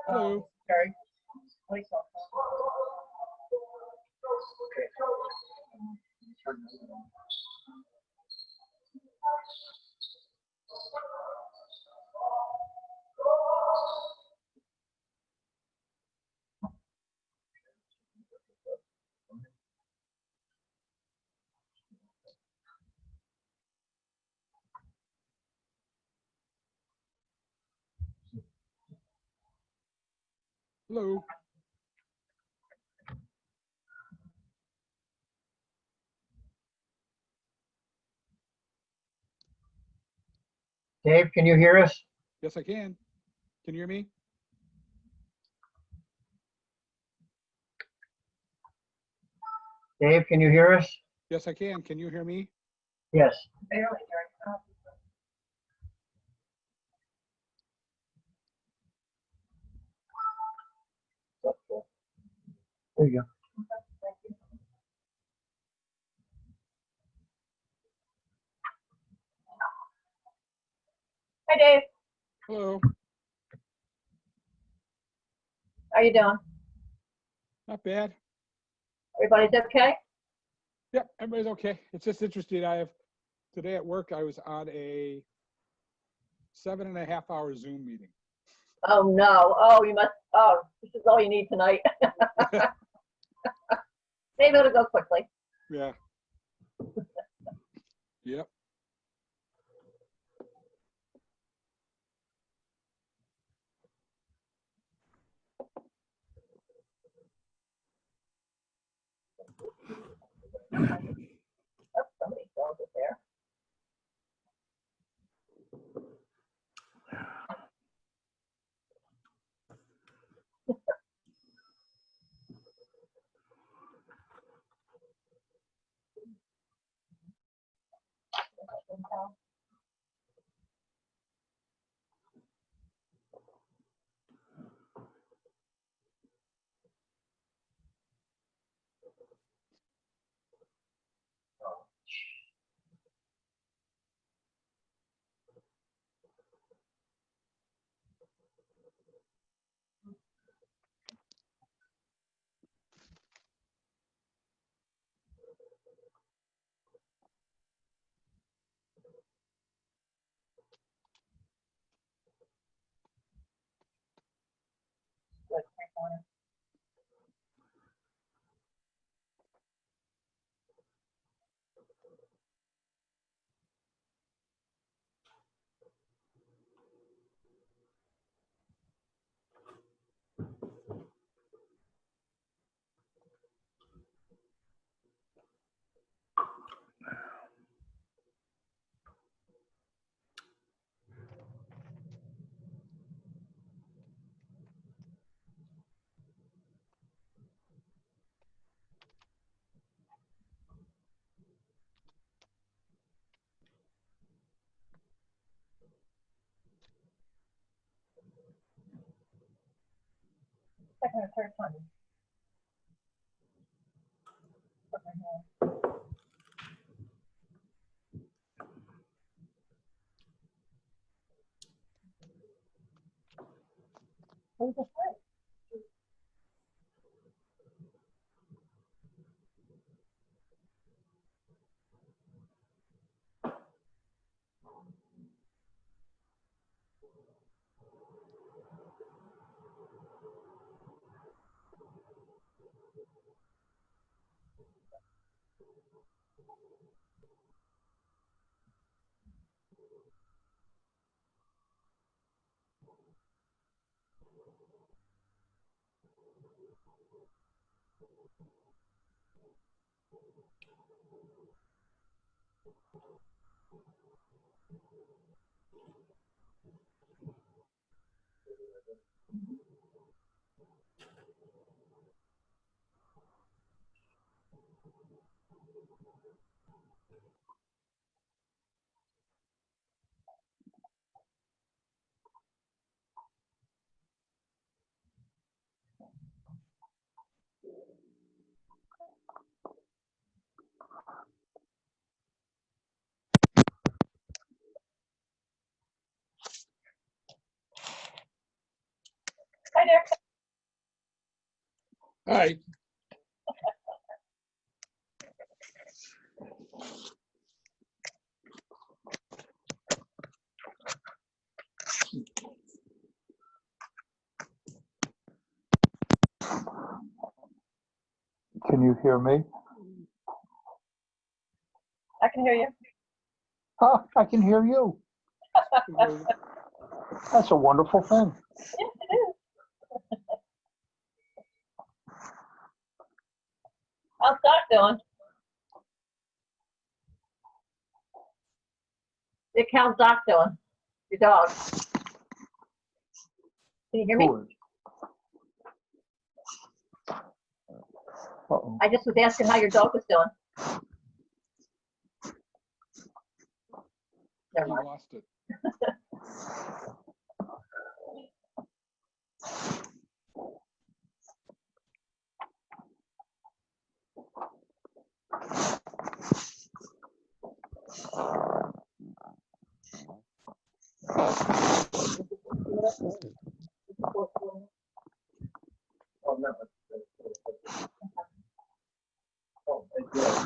Hello. Terry. Hello. Dave, can you hear us? Yes, I can. Can you hear me? Dave, can you hear us? Yes, I can. Can you hear me? Yes. There you go. Hi, Dave. Hello. How you doing? Not bad. Everybody's okay? Yep, everybody's okay. It's just interesting. Today at work, I was on a 7.5 hour Zoom meeting. Oh, no. Oh, you must. Oh, this is all you need tonight. Maybe it'll go quickly. Yeah. Yep. Oh, somebody's dog is there. Like, second or third time. Who's the friend? right. Can you hear me? I can hear you. Ah, I can hear you. That's a wonderful thing. Yes, it is. How's Doc doing? Dick, how's Doc doing? Your dog. Can you hear me? Good. Uh-oh. I just was asking how your dog was doing. Never You mind. lost it. Oh, no. Oh, yeah.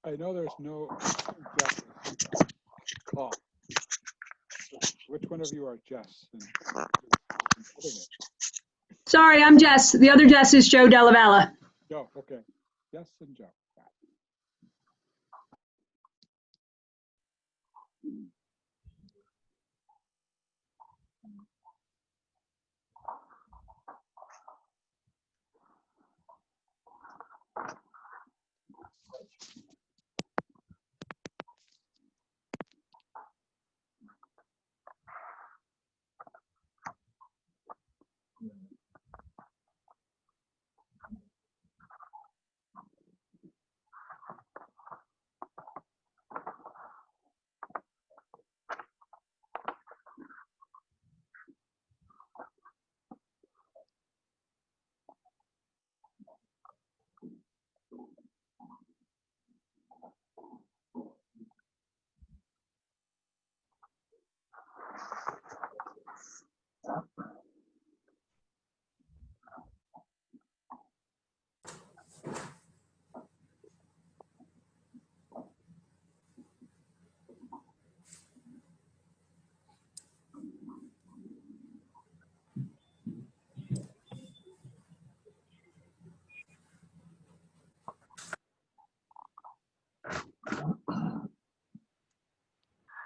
I know there's no Jess call. Which one of you are Jess? And putting it? Sorry, I'm Jess. The other Jess is Joe Della Valle. Joe, okay. Jess and Joe.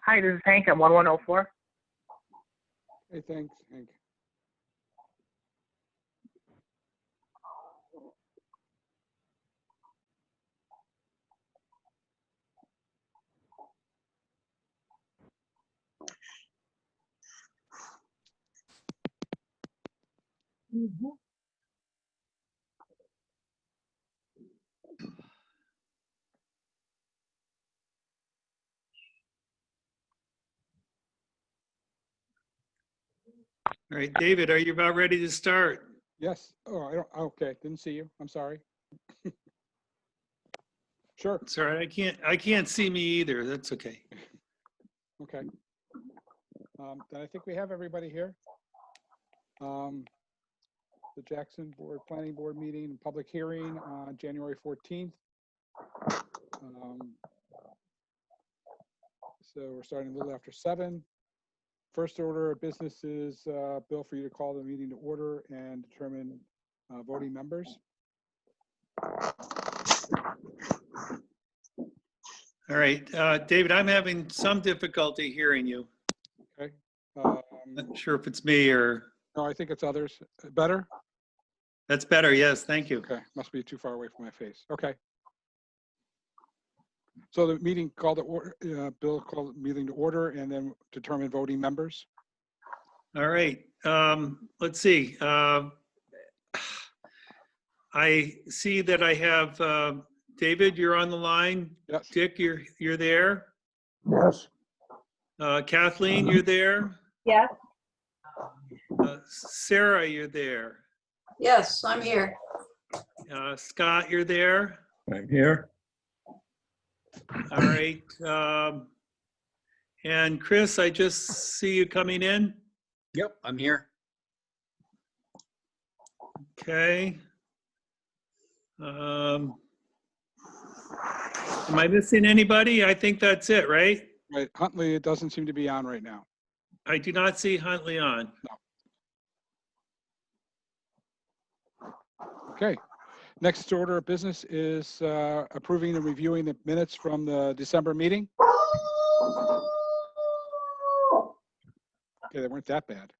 Hi, this is Hank. I'm 1104. Hey, thanks, Hank. All right, David, are you about ready to start? Yes. Oh, I don't, okay. Didn't see you. I'm sorry. Sure, It's all right. I can't see me either. That's okay. okay. Then I think we have everybody here. The Jackson Planning Board meeting, public hearing on January 14th. So we're starting a little after 7. First order of business is, Bill, for you to call the meeting to order and determine voting members. All right, David, I'm having some difficulty hearing you. Okay. Um, Not sure if it's me or, No, I think it's others. Better? that's better. Yes, thank you. Okay, must be too far away from my face. Okay. So the meeting called to order, Bill called the meeting to order and then determine voting members. All right, let's see. I see that I have, David, you're on the line. Yes, Dick, you're there. Yes. Kathleen, you're there. Yes, Sarah, you're there. Yes, I'm here. Scott, you're there. I'm here. All right. And Chris, I just see you coming in. Yep, I'm here. Okay. Am I missing anybody? I think that's it, right? right. Huntley, it doesn't seem to be on right now. I do not see Huntley on. Okay. Next order of business is approving and reviewing the minutes from the December meeting. Okay, they weren't that bad.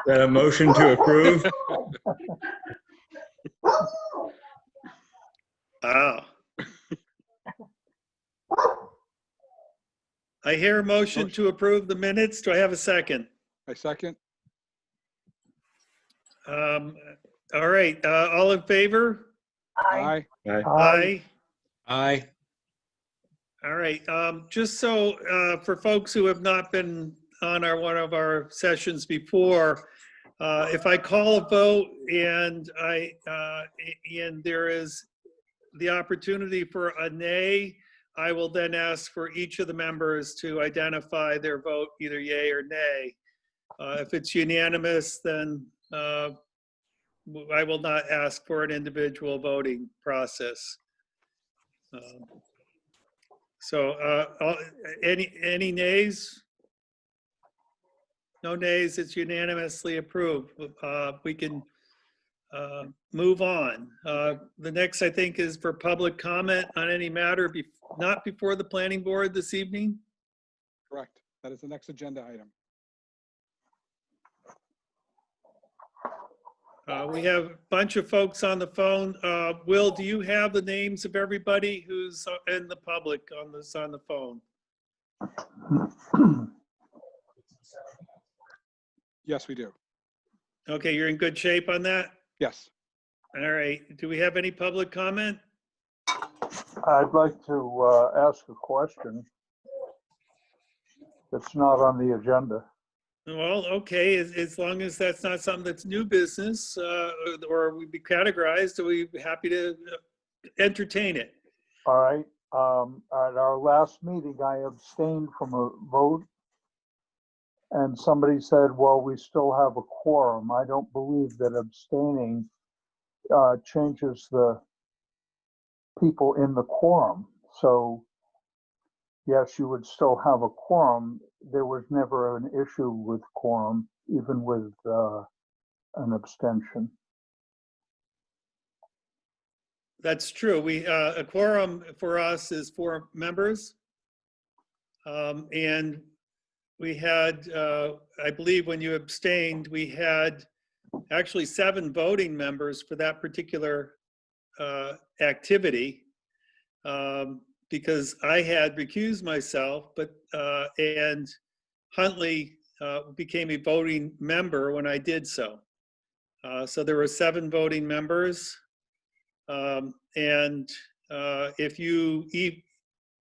That a motion to approve? Oh. I hear a motion to approve the minutes. Do I have a second? I second. All right, all in favor? I, Aye. Aye. Aye. All right, just so for folks who have not been on one of our sessions before, if I call a vote and there is the opportunity for a nay, I will then ask for each of the members to identify their vote, either yay or nay. If it's unanimous, then I will not ask for an individual voting process. Any nays? No nays, it's unanimously approved. We can move on. The next, I think, is for public comment on any matter not before the planning board this evening. Correct. That is the next agenda item. We have a bunch of folks on the phone. Will, do you have the names of everybody who's in the public on the phone? Yes, we do. Okay, you're in good shape on that? Yes. All right. Do we have any public comment? I'd like to ask a question that's not on the agenda. Well, okay, as long as that's not something that's new business or would be categorized, we'd be happy to entertain it. All right. At our last meeting, I abstained from a vote. And somebody said, well, we still have a quorum. I don't believe that abstaining changes the people in the quorum. So yes, you would still have a quorum. There was never an issue with quorum, even with an abstention. That's true. A quorum for us is 4 members. And we had, I believe when you abstained, we had actually 7 voting members for that particular activity. Because I had recused myself, and Huntley became a voting member when I did so. So there were 7 voting members. And if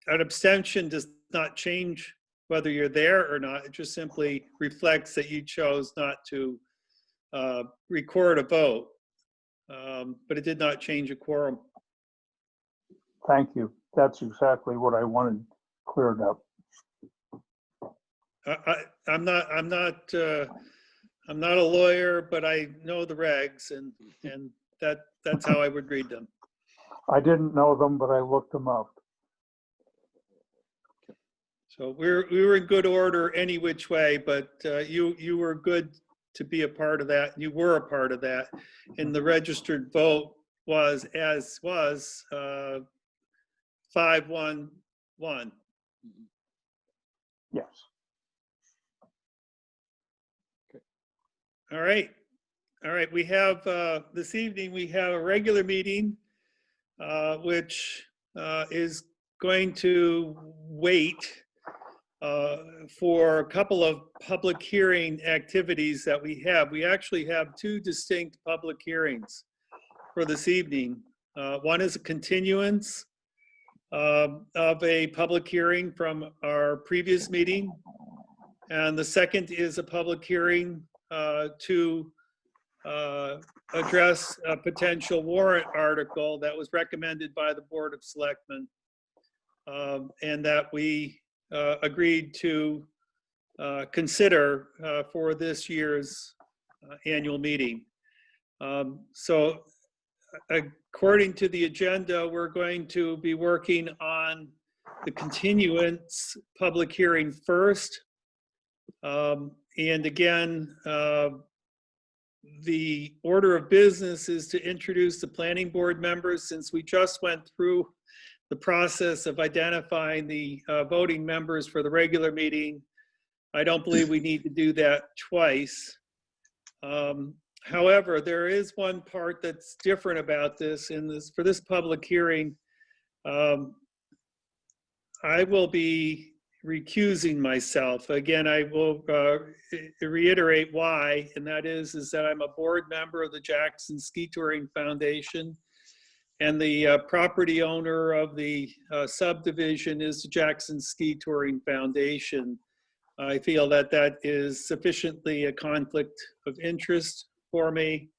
an abstention does not change whether you're there or not, it just simply reflects that you chose not to record a vote. but it did not change a quorum. Thank you. That's exactly what I wanted cleared up. I'm not a lawyer, but I know the regs, and that's how I would read them. I didn't know them, but I looked them up. So we were in good order any which way, but you were good to be a part of that. You were a part of that, and the registered vote was 5-1-1. Yes. All right. We have this evening, we have a regular meeting, which is going to wait for a couple of public hearing activities that we have. We actually have two distinct public hearings for this evening. One is a continuance of a public hearing from our previous meeting. And the second is a public hearing to address a potential warrant article that was recommended by the Board of Selectmen, and that we agreed to consider for this year's annual meeting. So according to the agenda, we're going to be working on the continuance public hearing first. And again, the order of business is to introduce the planning board members, since we just went through the process of identifying the voting members for the regular meeting. I don't believe we need to do that twice. However, there is one part that's different about this. For this public hearing, I will be recusing myself. Again, I will reiterate why, and that is that I'm a board member of the Jackson Ski Touring Foundation, and the property owner of the subdivision is the Jackson Ski Touring Foundation. I feel that that is sufficiently a conflict of interest for me,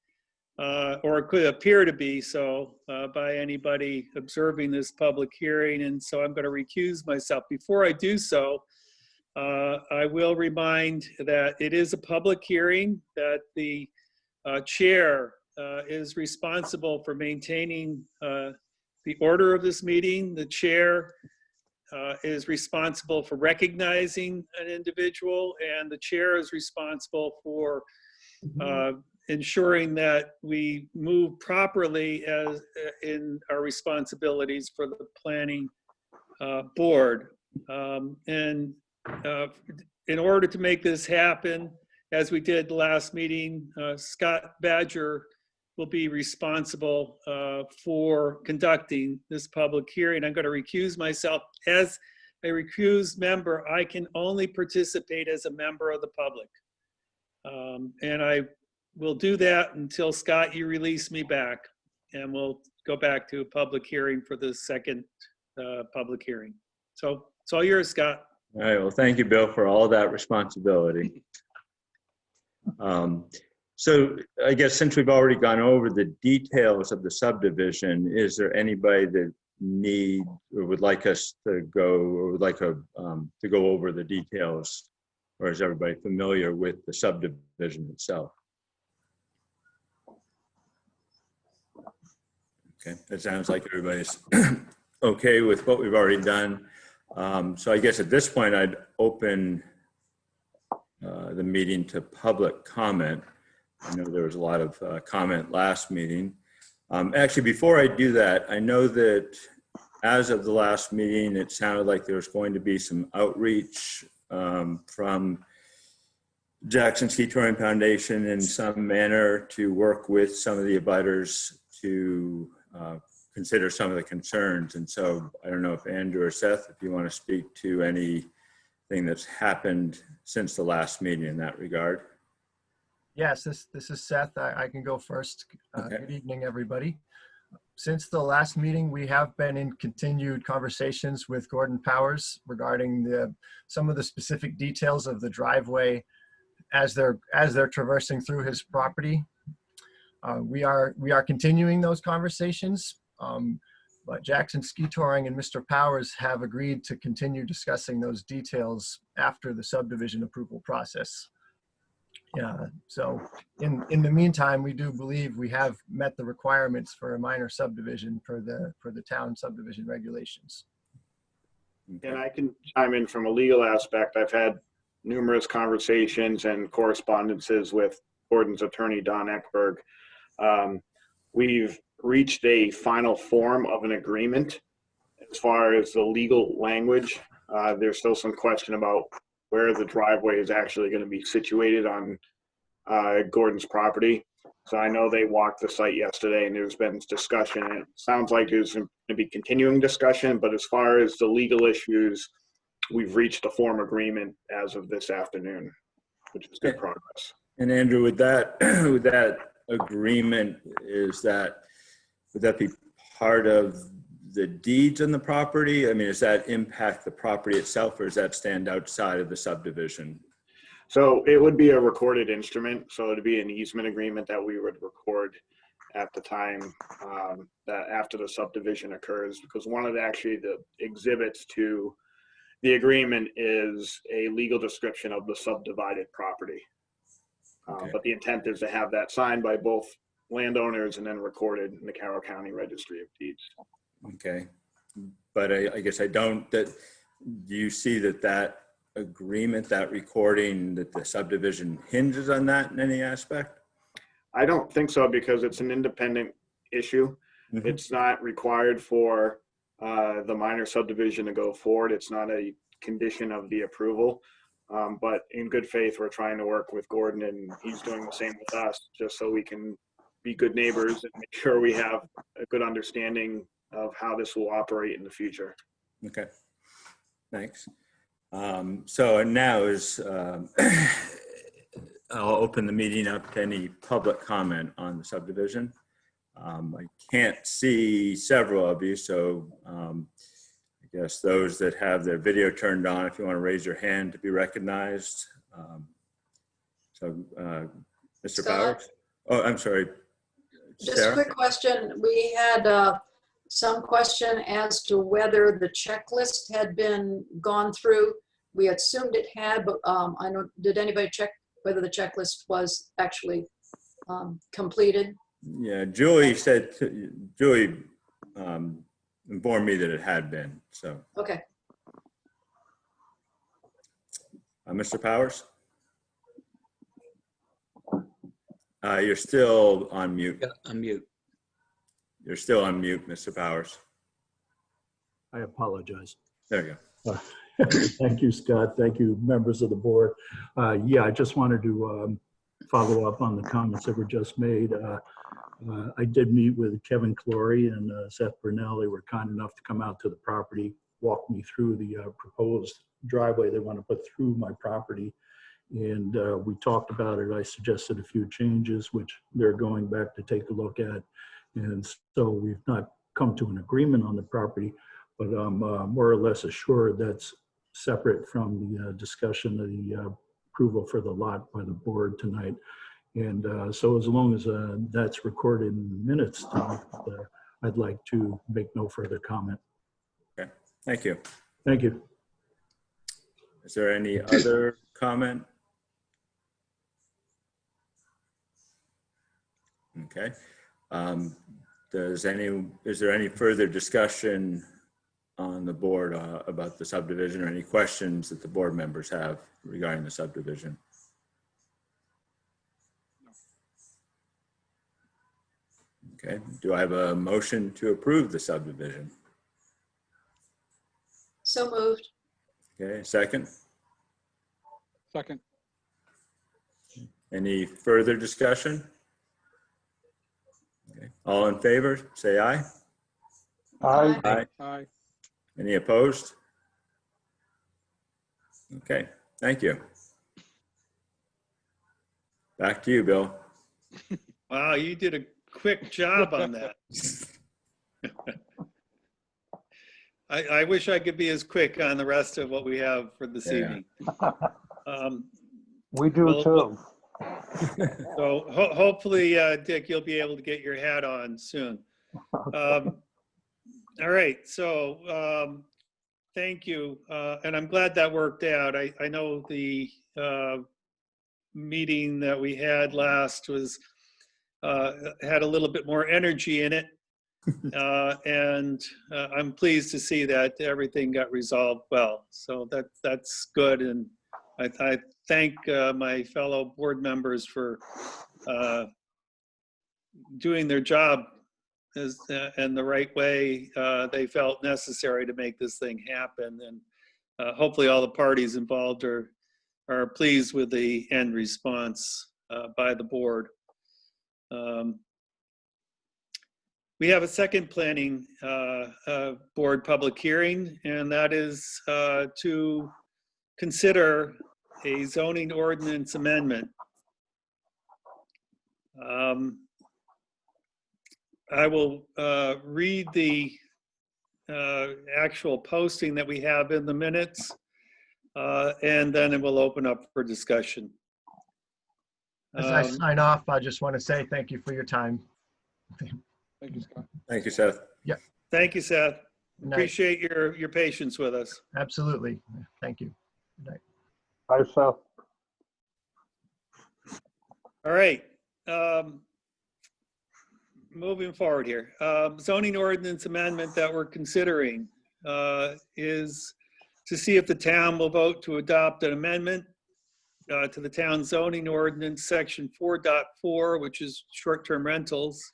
or it could appear to be so by anybody observing this public hearing, and so I'm going to recuse myself. Before I do so, I will remind that it is a public hearing, that the chair is responsible for maintaining the order of this meeting. The chair is responsible for recognizing an individual, and the chair is responsible for ensuring that we move properly as in our responsibilities for the planning board. And in order to make this happen, as we did last meeting, Scott Badger will be responsible for conducting this public hearing. I'm going to recuse myself. As a recused member, I can only participate as a member of the public. And I will do that until, Scott, you release me back, and we'll go back to a public hearing for the second public hearing. So it's all yours, Scott. All right, well, thank you, Bill, for all that responsibility. So I guess since we've already gone over the details of the subdivision, is there anybody that need or would like us to go, or would like to go over the details, or is everybody familiar with the subdivision itself? Okay, that sounds like everybody's okay with what we've already done. So I guess at this point, I'd open the meeting to public comment. I know there was a lot of comment last meeting. Actually, before I do that, I know that as of the last meeting, it sounded like there was going to be some outreach from Jackson Ski Touring Foundation in some manner to work with some of the abutters to consider some of the concerns. And so I don't know if Andrew or Seth, if you want to speak to anything that's happened since the last meeting in that regard. Yes, this is Seth. I can go first. Okay. Good evening, everybody. Since the last meeting, we have been in continued conversations with Gordon Powers regarding some of the specific details of the driveway as they're traversing through his property. We are continuing those conversations, but Jackson Ski Touring and Mr. Powers have agreed to continue discussing those details after the subdivision approval process. Yeah, so in the meantime, we do believe we have met the requirements for a minor subdivision for the town subdivision regulations. And I can chime in from a legal aspect. I've had numerous conversations and correspondences with Gordon's attorney, Don Eckberg. We've reached a final form of an agreement. As far as the legal language, there's still some question about where the driveway is actually going to be situated on Gordon's property. So I know they walked the site yesterday and there's been discussion. And it sounds like there's going to be continuing discussion, but as far as the legal issues, we've reached a form agreement as of this afternoon, which is good progress. And Andrew, with that agreement, would that be part of the deeds on the property? I mean, does that impact the property itself, or does that stand outside of the subdivision? So it would be a recorded instrument. So it'd be an easement agreement that we would record at the time that after the subdivision occurs, because one of the exhibits to the agreement is a legal description of the subdivided property. Okay. But the intent is to have that signed by both landowners and then recorded in the Carroll County Registry of Deeds. Okay, but I guess do you see that agreement, that recording, that the subdivision hinges on that in any aspect? I don't think so, because it's an independent issue. Mm-hmm. It's not required for the minor subdivision to go forward. It's not a condition of the approval. But in good faith, we're trying to work with Gordon, and he's doing the same with us, just so we can be good neighbors and make sure we have a good understanding of how this will operate in the future. Okay, thanks. So now I'll open the meeting up to any public comment on the subdivision. I can't see several of you, so I guess those that have their video turned on, if you want to raise your hand to be recognized. Mr. Scott? Powers? Oh, I'm sorry. Just Sarah? a quick question. We had some question as to whether the checklist had been gone through. We assumed it had, but I know, did anybody check whether the checklist was actually completed? Yeah, Julie informed me that it had been, so. Okay. Mr. Powers? You're still on mute. Yeah, I'm mute. You're still on mute, Mr. Powers. I apologize. There you go. Thank you, Scott. Thank you, members of the board. Yeah, I just wanted to follow up on the comments that were just made. I did meet with Kevin Clory and Seth Burnell. They were kind enough to come out to the property, walk me through the proposed driveway they want to put through my property. And we talked about it. I suggested a few changes, which they're going back to take a look at. And so we've not come to an agreement on the property, but I'm more or less assured that's separate from the discussion of the approval for the lot by the board tonight. And so as long as that's recorded in minutes tonight, I'd like to make no further comment. Okay, thank you. Thank you. Is there any other comment? Okay. Is there any further discussion on the board about the subdivision, or any questions that the board members have regarding the subdivision? Okay, do I have a motion to approve the subdivision? So moved. Okay, second. Second. Any further discussion? Okay. All in favor, say aye. Aye. Aye. Aye. Any opposed? Okay, thank you. Back to you, Bill. Wow, you did a quick job on that. I wish I could be as quick on the rest of what we have for this Yeah. evening. We do Well, too. So hopefully, Dick, you'll be able to get your hat on soon. All right, so thank you. And I'm glad that worked out. I know the meeting that we had last was had a little bit more energy in it. And I'm pleased to see that everything got resolved well. So that's good. And I thank my fellow board members for doing their job in the right way they felt necessary to make this thing happen. And hopefully all the parties involved are pleased with the end response by the board. We have a second planning board public hearing, and that is to consider a zoning ordinance amendment. I will read the actual posting that we have in the minutes, and then it will open up for discussion. As I sign off, I just want to say thank you for your time. Thank you, Scott. Thank you, Seth. Thank you, Seth. Good night. Appreciate your patience with us. Absolutely. Thank you. Good night. Bye, Seth. All right. Moving forward here. Zoning ordinance amendment that we're considering is to see if the town will vote to adopt an amendment to the town zoning ordinance section 4.4, which is short-term rentals,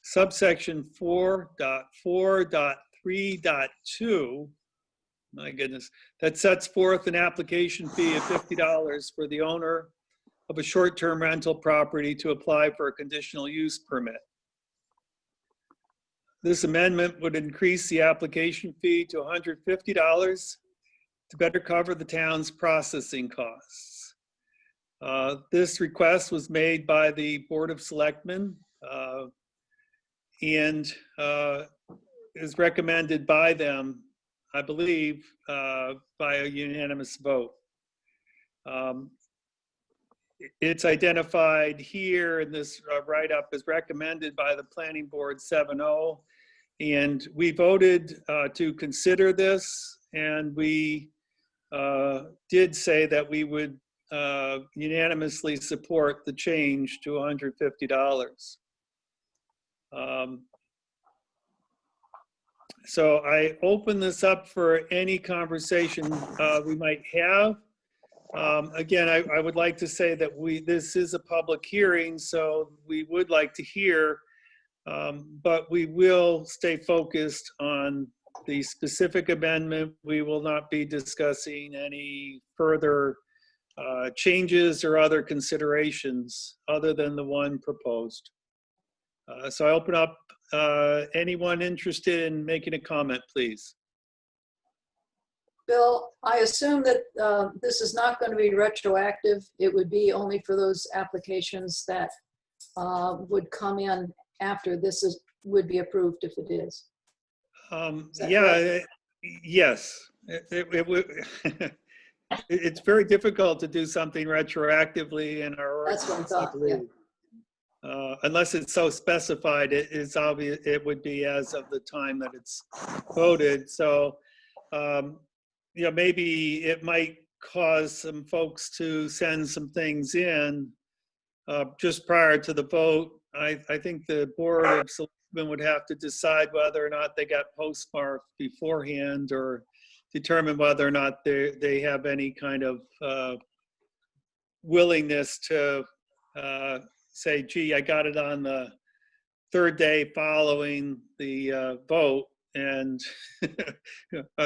subsection 4.4.3.2, my goodness, that sets forth an application fee of $50 for the owner of a short-term rental property to apply for a conditional use permit. This amendment would increase the application fee to $150 to better cover the town's processing costs. This request was made by the Board of Selectmen and is recommended by them, I believe, by a unanimous vote. It's identified here in this write-up as recommended by the Planning Board 7-0, and we voted to consider this, and we did say that we would unanimously support the change to $150. So I open this up for any conversation we might have. Again, I would like to say that this is a public hearing, so we would like to hear, but we will stay focused on the specific amendment. We will not be discussing any further changes or other considerations other than the one proposed. So I open up anyone interested in making a comment, please. Bill, I assume that this is not going to be retroactive. It would be only for those applications that would come in after this would be approved, if it is. Yeah, yes. It would. It's very difficult to do something retroactively in our ordinance. That's what I thought, yeah. Unless it's so specified, it is obvious it would be as of the time that it's voted. So, you know, maybe it might cause some folks to send some things in just prior to the vote. I think the Board of Selectmen would have to decide whether or not they got postmarked beforehand, or determine whether or not they have any kind of willingness to say, gee, I got it on the third day following the vote, and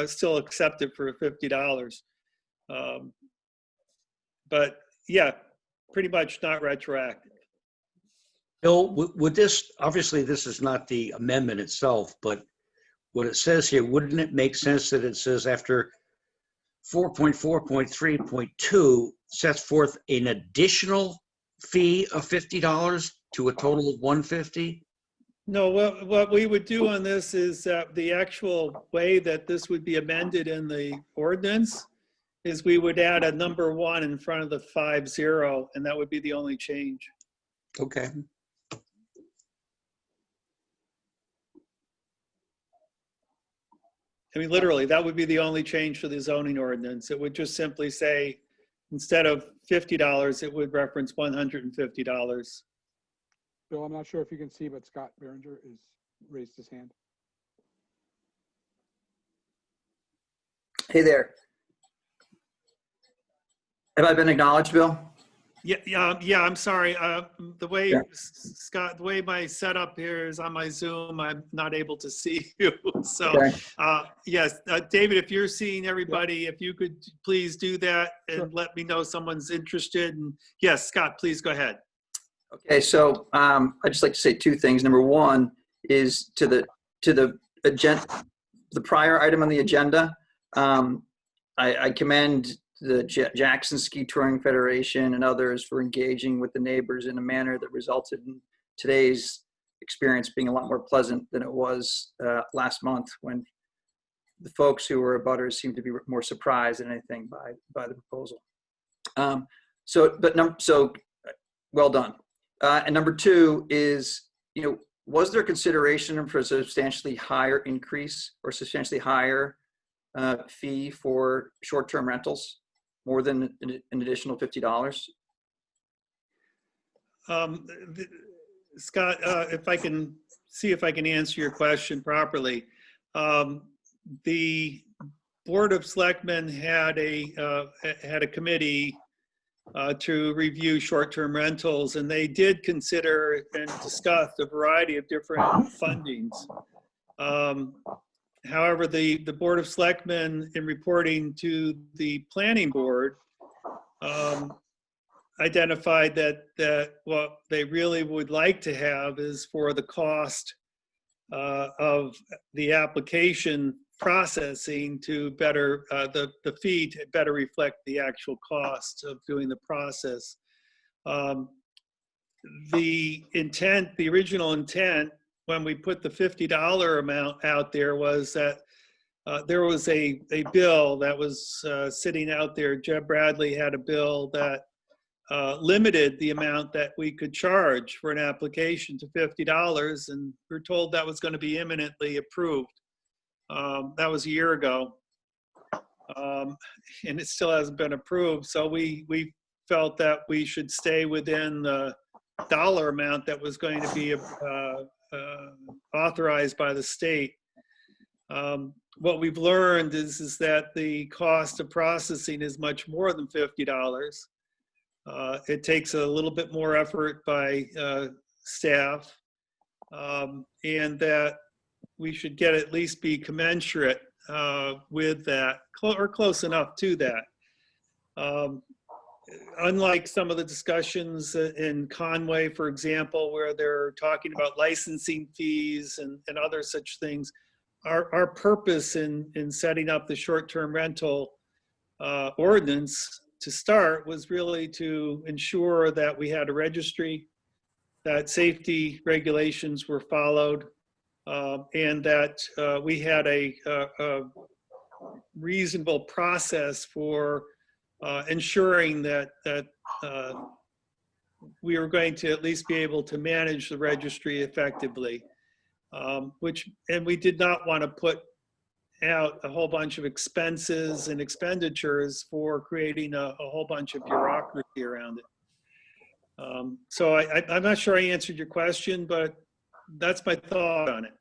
still accept it for $50. But yeah, pretty much not retroactive. Bill, would this, obviously this is not the amendment itself, but what it says here, wouldn't it make sense that it says after 4.4.3.2 sets forth an additional fee of $50 to a total of $150? No, what we would do on this is the actual way that this would be amended in the ordinance is we would add a number 1 in front of the 50, and that would be the only change. Okay. I mean, literally, that would be the only change to the zoning ordinance. It would just simply say, instead of $50, it would reference $150. Bill, I'm not sure if you can see, but Scott Berenger is raised his hand. Hey there. Have I been acknowledged, Bill? Yeah, I'm sorry. The way, Yeah. Scott, the way my setup here is on my Zoom, I'm not able to see you. So, Okay. yes, David, if you're seeing everybody, if you could please do that and Sure. let me know someone's interested. And yes, Scott, please go ahead. Okay, so I'd just like to say two things. Number one is to the agenda, the prior item on the agenda. I commend the Jackson Ski Touring Federation and others for engaging with the neighbors in a manner that resulted in today's experience being a lot more pleasant than it was last month, when the folks who were abutters seemed to be more surprised than anything by the proposal. So well done. And number two is, was there consideration for a substantially higher increase or substantially higher fee for short-term rentals, more than an additional $50? Scott, if I can see if I can answer your question properly. The Board of Selectmen had a committee to review short-term rentals, and they did consider and discuss a variety of different fundings. However, the Board of Selectmen, in reporting to the Planning Board, identified that what they really would like to have is for the cost of the application processing to better, the fee to better reflect the actual cost of doing the process. The intent, the original intent, when we put the $50 amount out there, was that there was a bill that was sitting out there. Jeb Bradley had a bill that limited the amount that we could charge for an application to $50, and we're told that was going to be imminently approved. That was a year ago, and it still hasn't been approved. So we felt that we should stay within the dollar amount that was going to be authorized by the state. What we've learned is that the cost of processing is much more than $50. It takes a little bit more effort by staff, and that we should get at least be commensurate with that, or close enough to that. Unlike some of the discussions in Conway, for example, where they're talking about licensing fees and other such things, our purpose in setting up the short-term rental ordinance to start was really to ensure that we had a registry, that safety regulations were followed, and that we had a reasonable process for ensuring that we were going to at least be able to manage the registry effectively, and we did not want to put out a whole bunch of expenses and expenditures for creating a whole bunch of bureaucracy around it. So I'm not sure I answered your question, but that's my thought on it.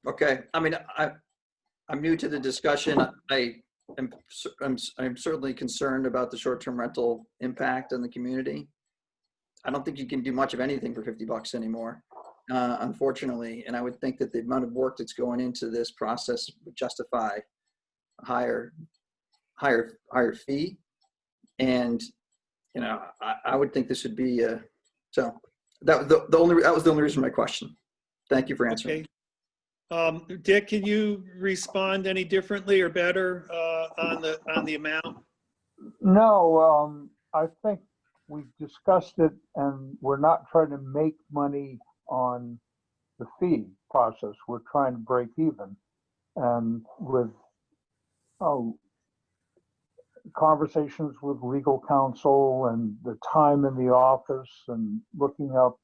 Okay, I mean, I'm new to the discussion. I'm certainly concerned about the short-term rental impact on the community. I don't think you can do much of anything for $50 anymore, unfortunately. And I would think that the amount of work that's going into this process would justify a higher fee. And I would think this would be so. That was the only reason for my question. Thank you for answering. Okay. Dick, can you respond any differently or better on the amount? No, I think we discussed it, and we're not trying to make money on the fee process. We're trying to break even. And with oh, conversations with legal counsel and the time in the office and looking up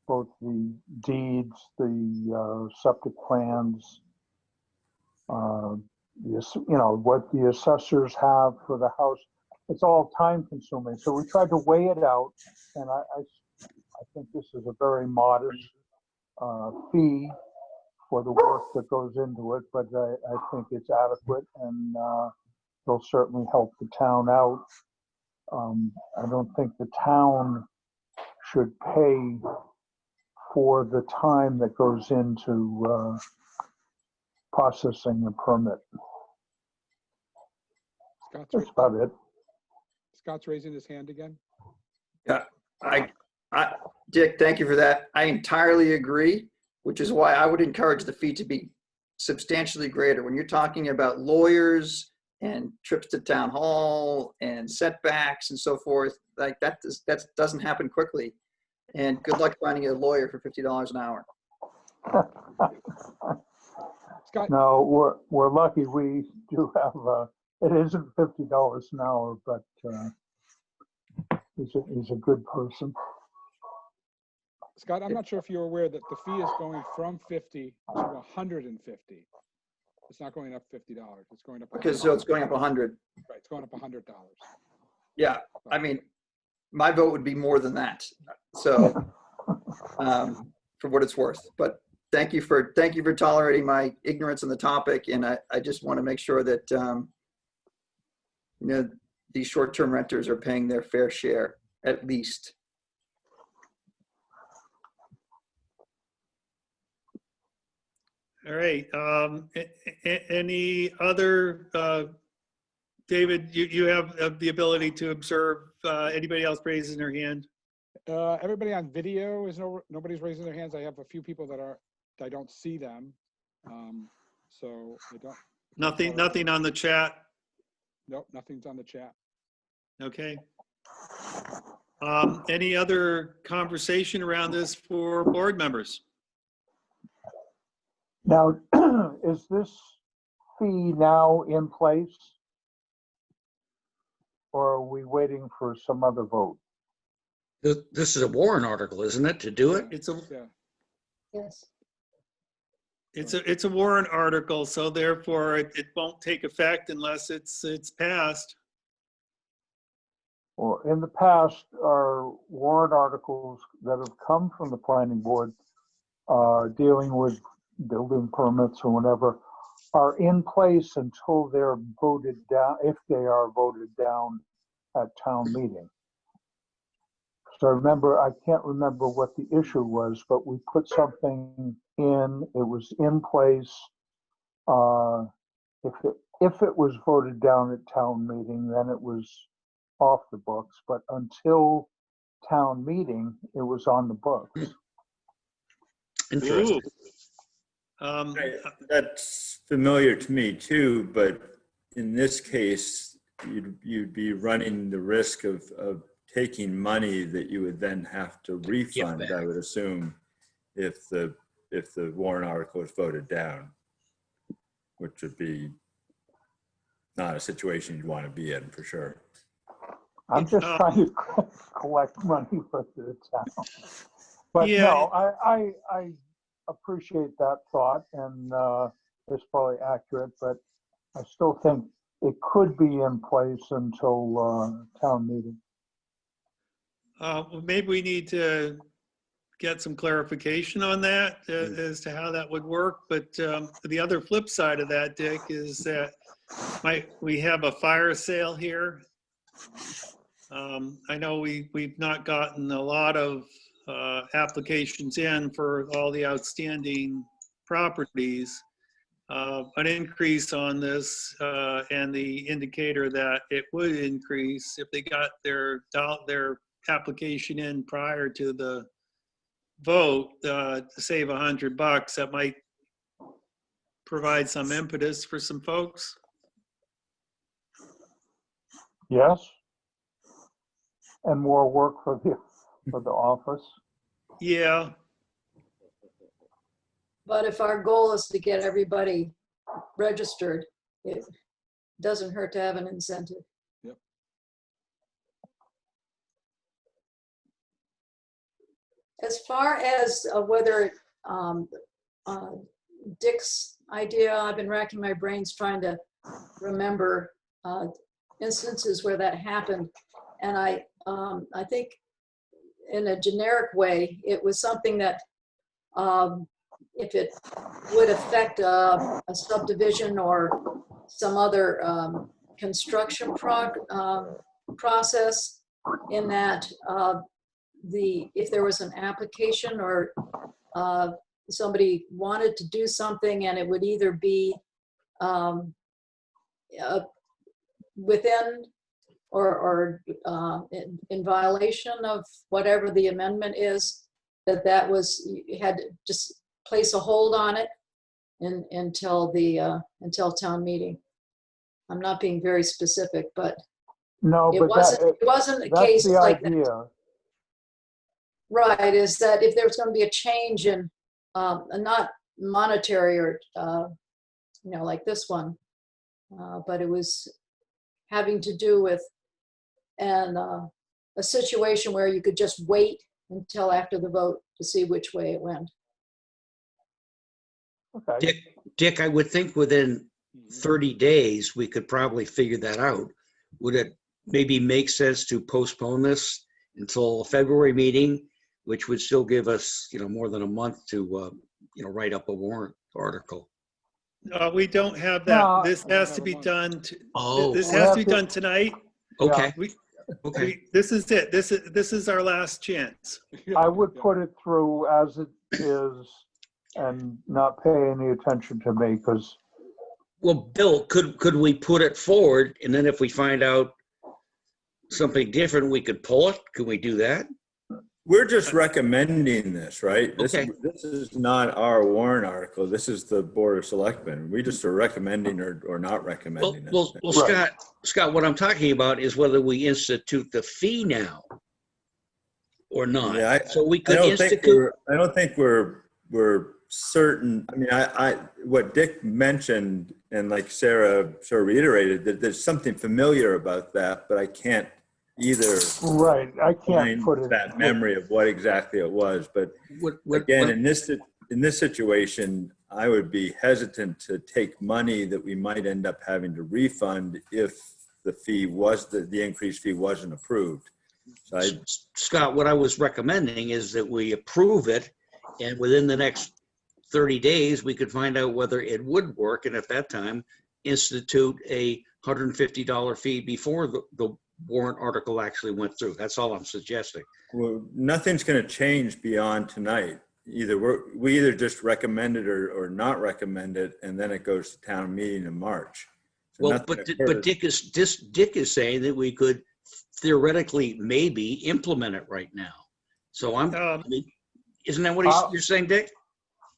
both the deeds, the septic plans, what the assessors have for the house. It's all time consuming. So we tried to weigh it out, and I think this is a very modest fee for the work that goes into it, but I think it's adequate, and it'll certainly help the town out. I don't think the town should pay for the time that goes into processing the permit. That's about it. Scott's raising his hand again. Yeah, Dick, thank you for that. I entirely agree, which is why I would encourage the fee to be substantially greater. When you're talking about lawyers and trips to town hall and setbacks and so forth, like that doesn't happen quickly. And good luck finding a lawyer for $50 an hour. Scott, No, we're lucky we do have, it isn't $50 an hour, but he's a good person. Scott, I'm not sure if you're aware that the fee is going from 50 to 150. It's not going up $50. It's going up. Because so it's going up 100. Right, it's going up $100. Yeah, I mean, my vote would be more than that. So, for what it's worth. But thank you for tolerating my ignorance on the topic, and I just want to make sure that these short-term renters are paying their fair share at least. All right. Any other, David, you have the ability to observe anybody else raising their hand? Everybody on video nobody's raising their hands. I have a few people I don't see them. So I don't. Nothing on the chat? Nope, nothing's on the chat. Okay. Any other conversation around this for board members? Now, is this fee now in place? Or are we waiting for some other vote? This is a warrant article, isn't it, to do it? Yes. It's a warrant article, so therefore it won't take effect unless it's passed. Well, in the past, our warrant articles that have come from the planning board dealing with building permits or whatever are in place until they're voted down, if they are voted down at town meeting. So I can't remember what the issue was, but we put something in, it was in place. If it was voted down at town meeting, then it was off the books, but until town meeting, it was on the books. Interesting. That's familiar to me too, but in this case, you'd be running the risk of taking money that you would then have to refund, I would assume, if the warrant article is voted down, which would be not a situation you'd want to be in for sure. I'm just trying to collect money for the town. But Yeah. no, I appreciate that thought, and it's probably accurate, but I still think it could be in place until town meeting. Well, maybe we need to get some clarification on that as to how that would work. But the other flip side of that, Dick, is that we have a fire sale here. I know we've not gotten a lot of applications in for all the outstanding properties. An increase on this and the indicator that it would increase if they got their application in prior to the vote to save $100, that might provide some impetus for some folks. Yes. And more work for the office. Yeah. But if our goal is to get everybody registered, it doesn't hurt to have an incentive. Yep. As far as whether Dick's idea, I've been racking my brains trying to remember instances where that happened. And I think in a generic way, it was something that if it would affect a subdivision or some other construction process, in that if there was an application or somebody wanted to do something, and it would either be within or in violation of whatever the amendment is, that was, you had to just place a hold on it until town meeting. I'm not being very specific, but No, it but wasn't a that's case the like idea. that. Right, is that if there's going to be a change in not monetary or like this one, but it was having to do with a situation where you could just wait until after the vote to see which way it went. Okay. Dick, I would think within 30 days, we could probably figure that out. Would it maybe make sense to postpone this until a February meeting, which would still give us, more than a month to, write up a warrant article? We don't have that. No, This has to be done. Oh, This we has have to be to- done tonight. okay, We, okay. this is it. This is our last chance. I would put it through as it is and not pay any attention to me, because Well, Bill, could we put it forward, and then if we find out something different, we could pull it? Could we do that? We're just recommending this, right? Okay. This is not our warrant article. This is the Board of Selectmen. We just are recommending or not recommending this. Well, Scott, what I'm talking about is whether we institute the fee now or not. Yeah, So we I could don't think institute. I don't think we're certain. I mean, what Dick mentioned, and like Sarah sort of reiterated, that there's something familiar about that, but I can't either right, I can't find put it. that memory of what exactly it was. But again, in this situation, I would be hesitant to take money that we might end up having to refund if the fee was the increased fee wasn't approved. So Scott, what I was recommending is that we approve it, and within the next 30 days, we could find out whether it would work, and at that time, institute a $150 fee before the warrant article actually went through. That's all I'm suggesting. well, nothing's going to change beyond tonight. We either just recommend it or not recommend it, and then it goes to town meeting in March. So Well, nothing but occurs. Dick is saying that we could theoretically maybe implement it right now. So I mean, isn't that what you're saying, Dick?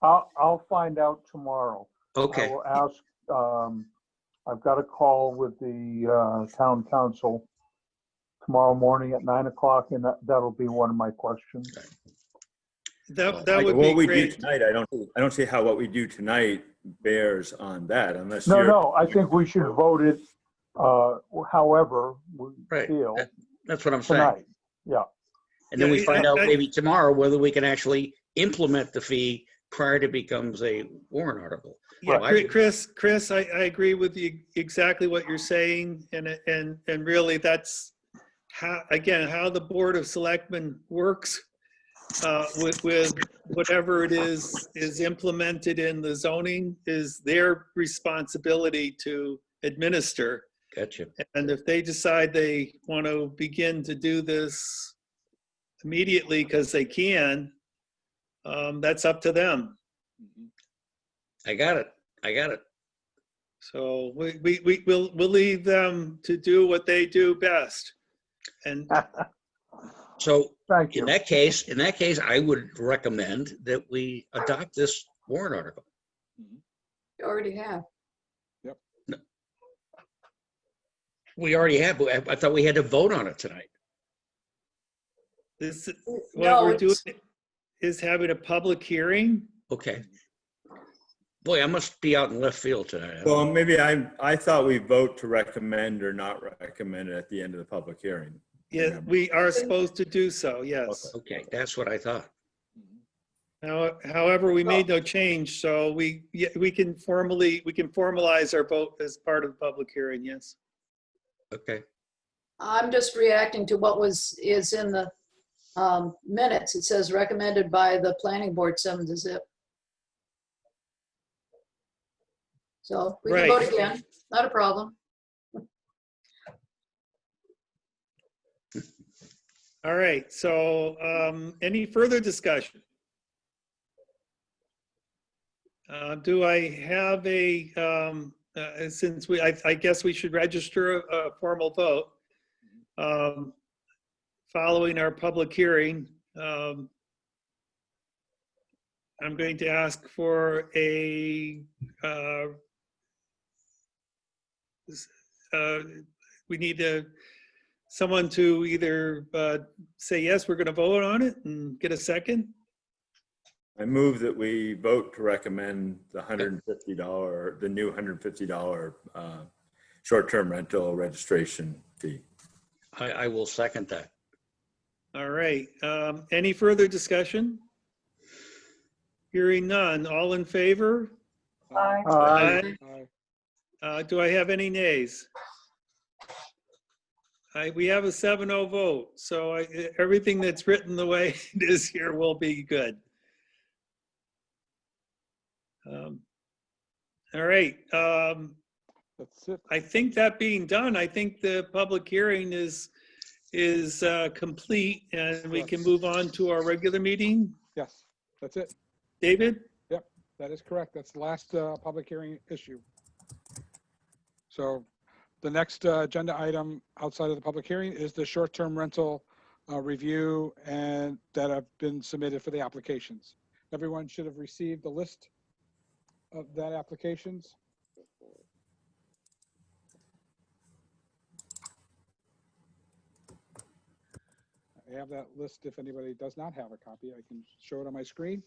I'll find out tomorrow. Okay. I will ask, I've got a call with the town council tomorrow morning at 9 o'clock, and that'll be one of my questions. That Like, would what be we do great. tonight, I don't see how what we do tonight bears on that, unless No, you're. no, I think we should vote it however we Right. feel That's what I'm saying. tonight. Yeah, And then we Yeah, find I- out I- maybe tomorrow whether we can actually implement the fee prior to becomes a warrant article. Yeah, Well, I- Chris, I agree with you exactly what you're saying, and really that's how the Board of Selectmen works with whatever it is implemented in the zoning is their responsibility to administer. Gotcha. And if they decide they want to begin to do this immediately because they can, that's up to them. I got it. So we'll leave them to do what they do best. And So thank you. in that case, I would recommend that we adopt this warrant article. You already have. We already have, but I thought we had to vote on it tonight. this, No, what we're doing it's- is having a public hearing. Okay. Boy, I must be out in left field tonight. Well, maybe I thought we vote to recommend or not recommend it at the end of the public hearing. Yeah, we are supposed to do so, yes. Okay, that's what I thought. However, we made no change, so we can formalize our vote as part of the public hearing, yes. Okay. I'm just reacting to what is in the minutes. It says recommended by the planning board 7-0. So we can Right. vote again, not a problem. All right, so any further discussion? Do I have since I guess we should register a formal vote following our public hearing. I'm going to ask for we need someone to either say, yes, we're going to vote on it and get a second. I move that we vote to recommend the $150, the new $150 short-term rental registration fee. I will second that. All right. Any further discussion? Hearing none. All in favor? Aye. Aye. Do I have any nays? We have a 7-0 vote, so everything that's written the way it is here will be good. All right. That's it. I think that being done, I think the public hearing is complete, and we can move on to our regular meeting. Yes, that's it. David? Yep, that is correct. That's the last public hearing issue. So the next agenda item outside of the public hearing is the short-term rental review and that have been submitted for the applications. Everyone should have received the list of that applications. I have that list. If anybody does not have a copy, I can show it on my screen.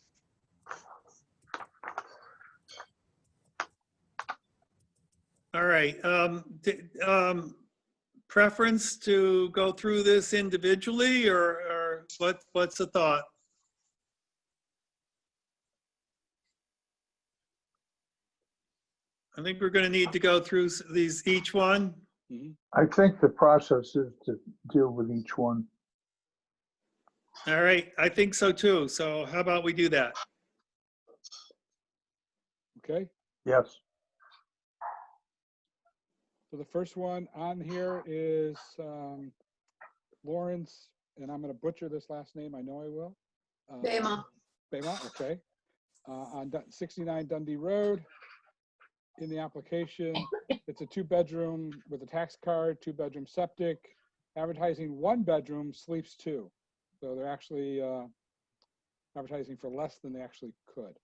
All right. Preference to go through this individually, or what's the thought? I think we're going to need to go through these each one. I think the process is to deal with each one. All right, I think so too. So how about we do that? Okay. Yes. So the first one on here is Lawrence, and I'm going to butcher this last name. I know I will. Bema. Bema, okay. On 69 Dundee Road. In the application, it's a 2-bedroom with a tax card, 2-bedroom septic, advertising 1 bedroom, sleeps 2. So they're actually advertising for less than they actually could.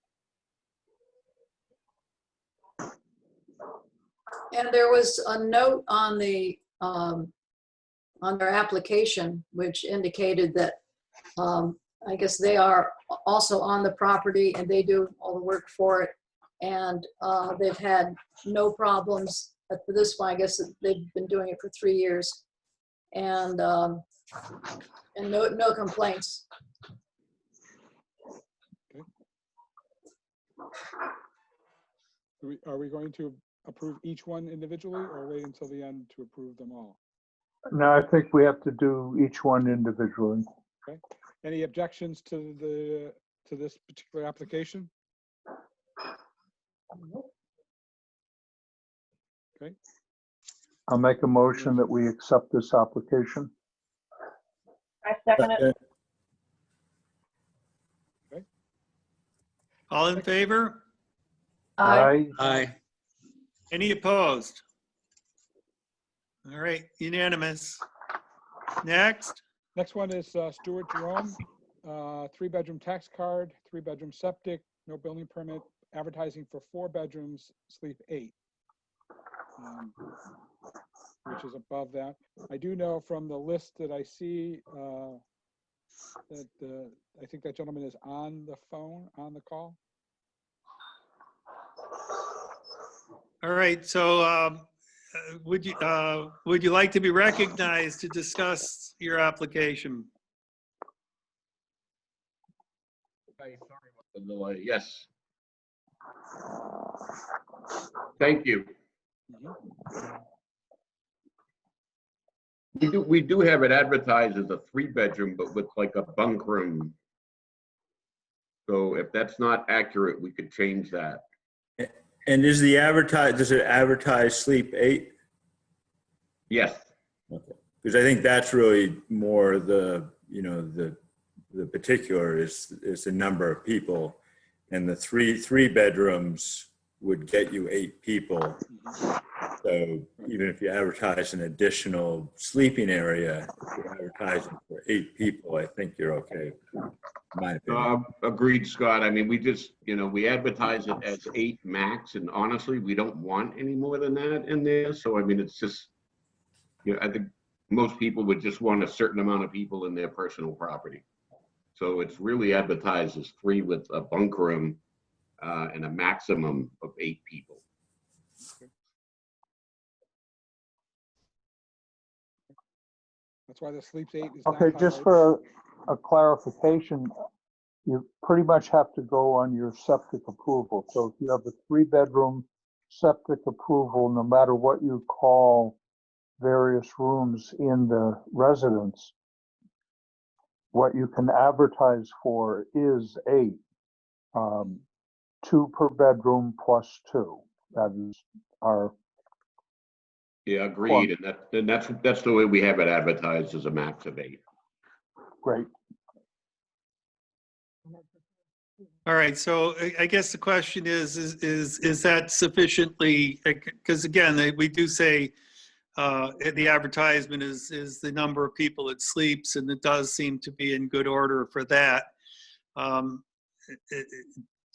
And there was a note on the on their application which indicated that I guess they are also on the property and they do all the work for it, and they've had no problems at this point. I guess they've been doing it for 3 years, and no complaints. Okay. Are we going to approve each one individually or wait until the end to approve them all? No, I think we have to do each one individually. Okay. Any objections to this particular application? Okay. I'll make a motion that we accept this application. I second it. Okay. All in favor? Aye. Aye. Any opposed? All right, unanimous. Next. Next one is Stuart Jerome, 3-bedroom tax card, 3-bedroom septic, no building permit, advertising for 4 bedrooms, sleep 8, which is above that. I do know from the list that I see that I think that gentleman is on the phone, on the call. All right, so would you like to be recognized to discuss your application? Sorry about the delay. Yes. Thank you. We do have it advertised as a 3-bedroom, but with like a bunk room. So if that's not accurate, we could change that. And does it advertise sleep 8? Yes. Okay. Because I think that's really more the particular is the number of people, and the three bedrooms would get you 8 people. So even if you advertise an additional sleeping area, if you're advertising for 8 people, I think you're okay, in my opinion. Agreed, Scott. I mean, we just, we advertise it as 8 max, and honestly, we don't want any more than that in there. So, I mean, it's just, I think most people would just want a certain amount of people in their personal property. So it's really advertised as 3 with a bunk room and a maximum of 8 people. That's why the sleeps 8 is Okay, not just highlighted. for a clarification, you pretty much have to go on your septic approval. So if you have a 3-bedroom septic approval, no matter what you call various rooms in the residence, what you can advertise for is 8, 2 per bedroom plus 2. That is our, Yeah, agreed. And that's the way we have it advertised, as a max of 8. great. All right, so I guess the question is that sufficiently, because again, we do say the advertisement is the number of people it sleeps, and it does seem to be in good order for that.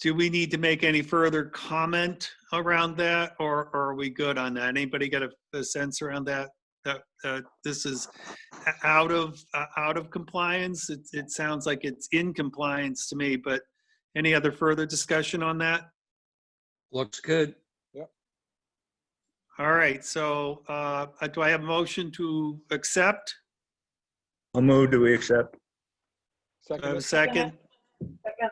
Do we need to make any further comment around that, or are we good on that? Anybody got a sense around that? That this is out of compliance? It sounds like it's in compliance to me, but any other further discussion on that? Looks good. Yep. All right, so do I have a motion to accept? I'll move to accept. Do I have a second? Second.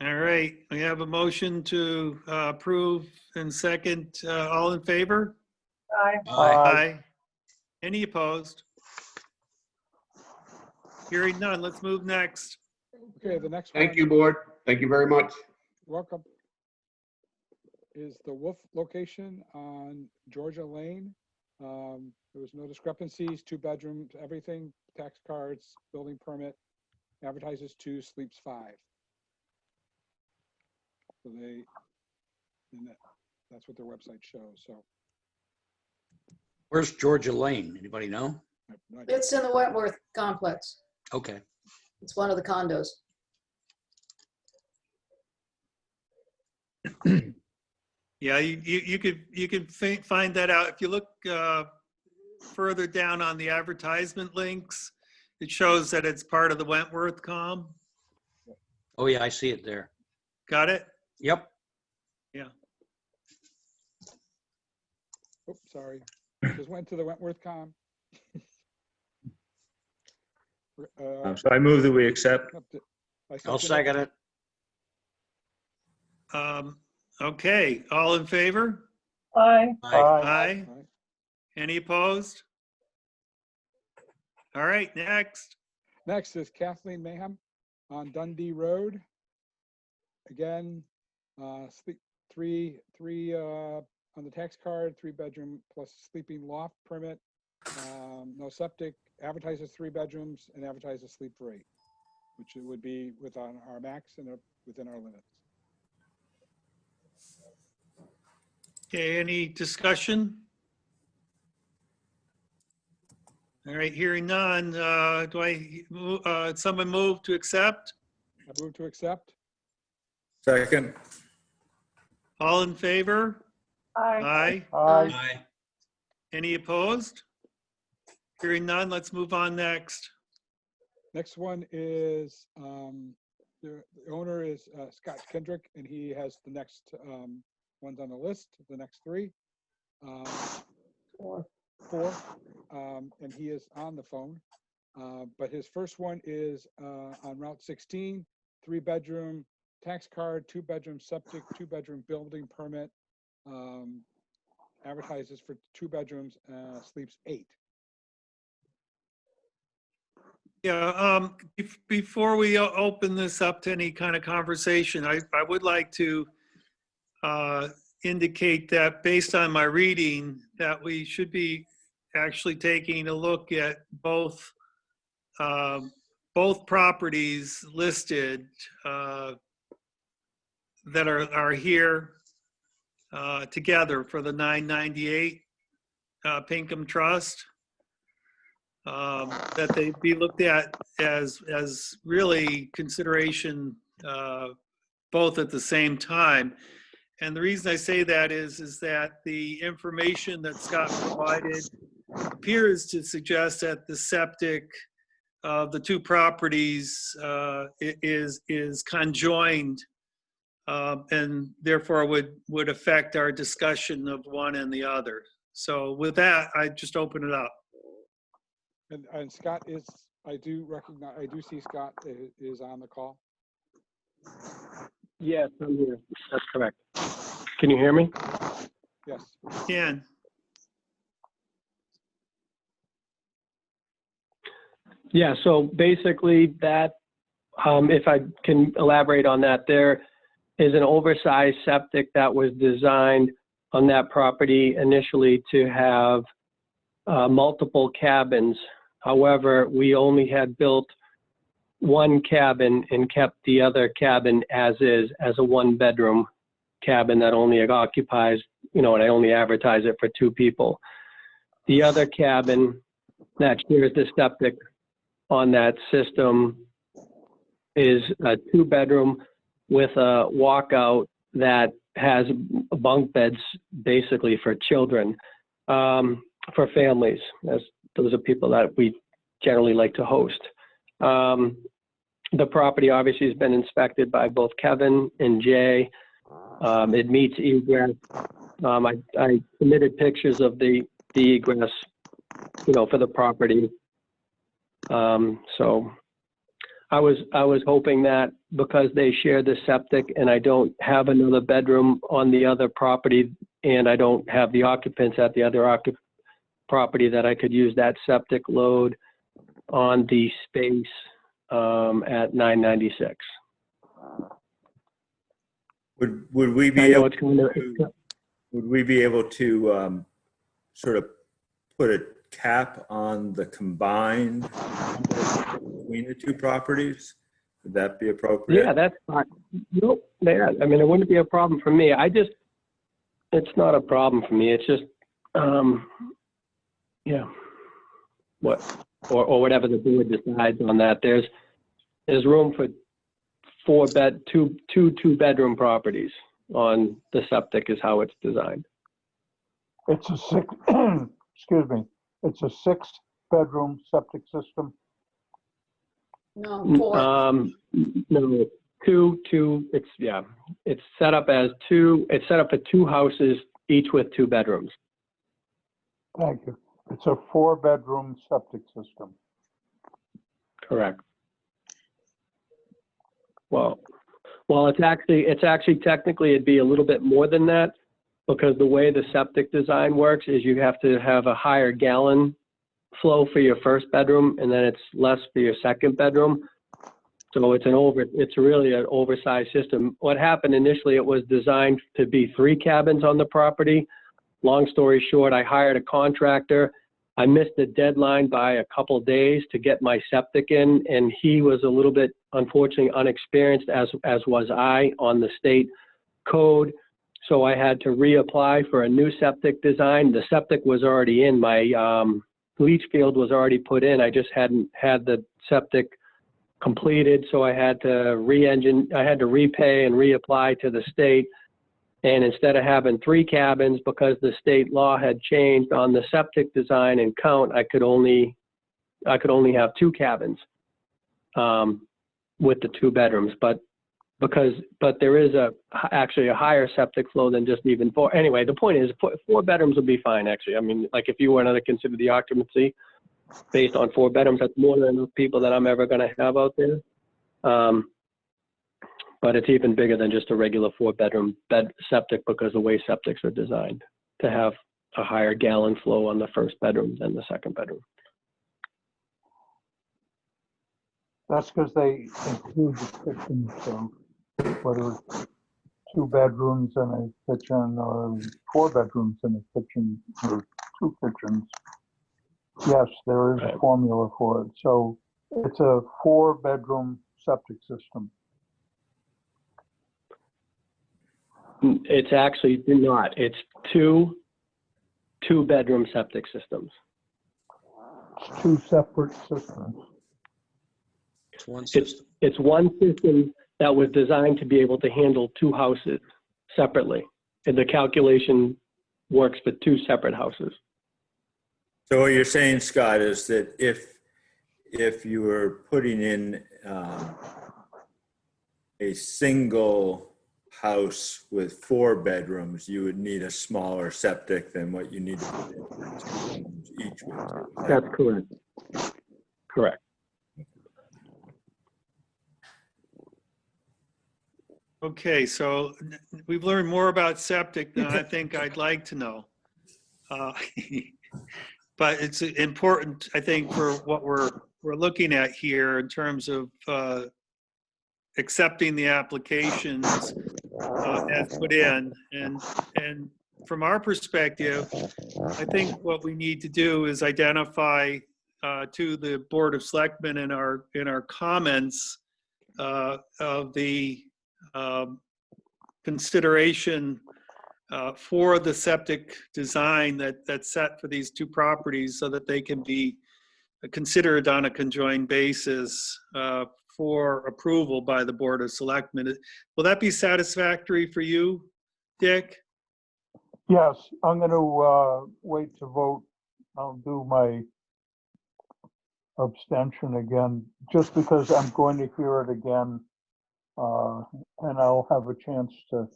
All right, we have a motion to approve and second. All in favor? Aye. Aye. Any opposed? Hearing none, let's move next. Okay, the next one. Thank you, board. Thank you very much. Welcome. Is the Wolf location on Georgia Lane. There was no discrepancies, 2 bedrooms, everything, tax cards, building permit, advertises 2, sleeps 5. So that's what their website shows, so. Where's Georgia Lane? Anybody know? I have no idea. It's in the Wentworth complex. Okay. It's one of the condos. Yeah, you could find that out. If you look further down on the advertisement links, it shows that it's part of the Wentworth com. Oh, yeah, I see it there. Got it? Yep. Oops, sorry. Just went to the Wentworth com. So I move that we accept. I'll second it. Okay, all in favor? Aye. Aye. Any opposed? All right, next. Next is Kathleen Mayhem on Dundee Road. Again, three on the tax card, 3-bedroom plus sleeping loft permit. No septic, advertises 3 bedrooms and advertises sleep for 8, which it would be within our max and within our limits. Okay, any discussion? All right, hearing none, someone move to accept? I move to accept. Second. All in favor? Aye. Aye. Any opposed? Hearing none, let's move on next. Next one is, the owner is Scott Kendrick, and he has the next ones on the list, the next three. Four. And he is on the phone. But his first one is on Route 16, 3-bedroom tax card, 2-bedroom septic, 2-bedroom building permit. Advertises for 2 bedrooms, sleeps 8. Yeah, before we open this up to any kind of conversation, I would like to indicate that based on my reading, that we should be actually taking a look at both properties listed that are here together for the 998 Pinkham Trust. That they be looked at as really consideration both at the same time. And the reason I say that is that the information that Scott provided appears to suggest that the septic of the two properties is conjoined, and therefore would affect our discussion of one and the other. So with that, I just open it up. And Scott is, I do see Scott is on the call. Yes, I'm here. That's correct. Can you hear me? Yes. Can. Yeah, so basically that, if I can elaborate on that, there is an oversized septic that was designed on that property initially to have multiple cabins. However, we only had built one cabin and kept the other cabin as is, as a 1-bedroom cabin that only occupies, and I only advertise it for 2 people. The other cabin that shares the septic on that system is a 2-bedroom with a walkout that has bunk beds basically for children, for families, as those are people that we generally like to host. The property obviously has been inspected by both Kevin and Jay. It meets egress. I submitted pictures of the egress, for the property. So I was hoping that because they share the septic and I don't have another bedroom on the other property and I don't have the occupants at the other property, that I could use that septic load on the space at 996. Would we be able to sort of put a cap on the combined between the two properties? Would that be appropriate? Yeah, that's fine. Nope. Yeah, I mean, it wouldn't be a problem for me. It's not a problem for me. It's just, or whatever the board decides on that. There's room for two 2-bedroom properties on the septic is how it's designed. It's a excuse me, it's a 6-bedroom septic system. No, 4. No, two. It's set up as 2. It's set up for 2 houses, each with 2 bedrooms. Thank you. It's a 4-bedroom septic system. Correct. Well, it's actually technically it'd be a little bit more than that, because the way the septic design works is you have to have a higher gallon flow for your first bedroom, and then it's less for your second bedroom. So it's really an oversized system. What happened initially, it was designed to be 3 cabins on the property. Long story short, I hired a contractor. I missed the deadline by a couple days to get my septic in, and he was a little bit, unfortunately, unexperienced, as was I, on the state code. So I had to reapply for a new septic design. The septic was already in. My leach field was already put in. I just hadn't had the septic completed, so I had to repay and reapply to the state. And instead of having 3 cabins, because the state law had changed on the septic design and count, I could only have 2 cabins with the 2 bedrooms. But but there is actually a higher septic flow than just even four. Anyway, the point is 4 bedrooms would be fine, actually. I mean, like if you wanted to consider the occupancy based on 4 bedrooms, that's more than enough people that I'm ever going to have out there. But it's even bigger than just a regular 4-bedroom bed septic because the way septics are designed to have a higher gallon flow on the first bedroom than the second bedroom. That's because they include the kitchen, so whether it's 2 bedrooms and a kitchen or 4 bedrooms and a kitchen or 2 kitchens. Yes, there is a formula for it. So it's a 4-bedroom septic system. It's actually not. It's two bedroom septic systems. It's 2 separate systems. It's one system. It's one system that was designed to be able to handle 2 houses separately. And the calculation works for 2 separate houses. So what you're saying, Scott, is that if you were putting in a single house with 4 bedrooms, you would need a smaller septic than what you need to put in for 2 bedrooms each with. That's correct. Correct. Okay, so we've learned more about septic than I think I'd like to know. But it's important, I think, for what we're looking at here in terms of accepting the applications as put in. And from our perspective, I think what we need to do is identify to the Board of Selectmen in our comments of the consideration for the septic design that's set for these 2 properties so that they can be considered on a conjoined basis for approval by the Board of Selectmen. Will that be satisfactory for you, Dick? Yes, I'm going to wait to vote. I'll do my abstention again, just because I'm going to hear it again. And I'll have a chance to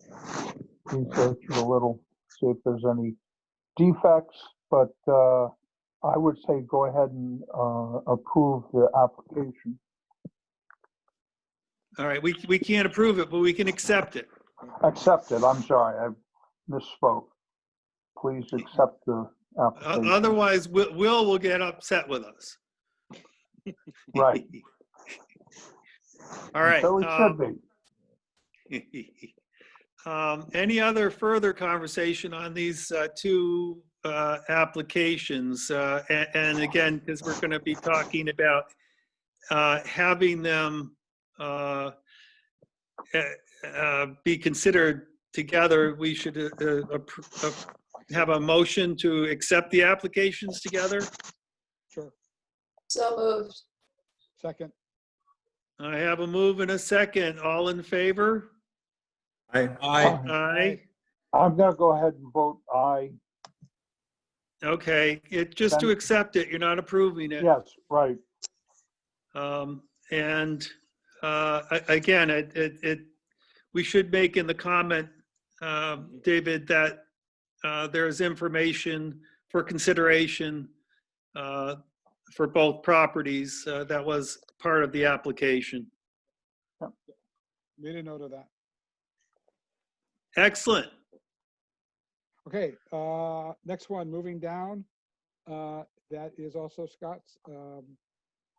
research it a little, see if there's any defects, but I would say go ahead and approve the application. All right, we can't approve it, but we can accept it. Accept it, I'm sorry, I misspoke. Please accept the application. Otherwise, Will will get upset with us. Right. All right. So it should be. Any other further conversation on these 2 applications? And again, because we're going to be talking about having them be considered together, we should have a motion to accept the applications together. Sure. So moved. Second. I have a move and a second. All in favor? Aye. Aye. I'm going to go ahead and vote aye. Okay, just to accept it, you're not approving it. Yes, right. And again, we should make in the comment, David, that there's information for consideration for both properties that was part of the application. Made a note of that. Excellent. Okay, next one, moving down. That is also Scott's.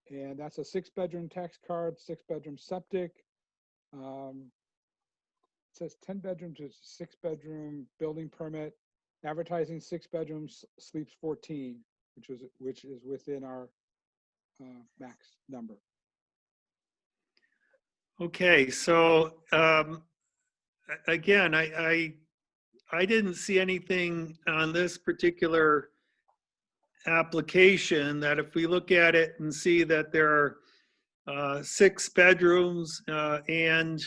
And that's a 6-bedroom tax card, 6-bedroom septic. It says 10 bedrooms to 6-bedroom building permit. Advertising 6 bedrooms, sleeps 14, which is within our max number. Okay, so again, I didn't see anything on this particular application that if we look at it and see that there are 6 bedrooms and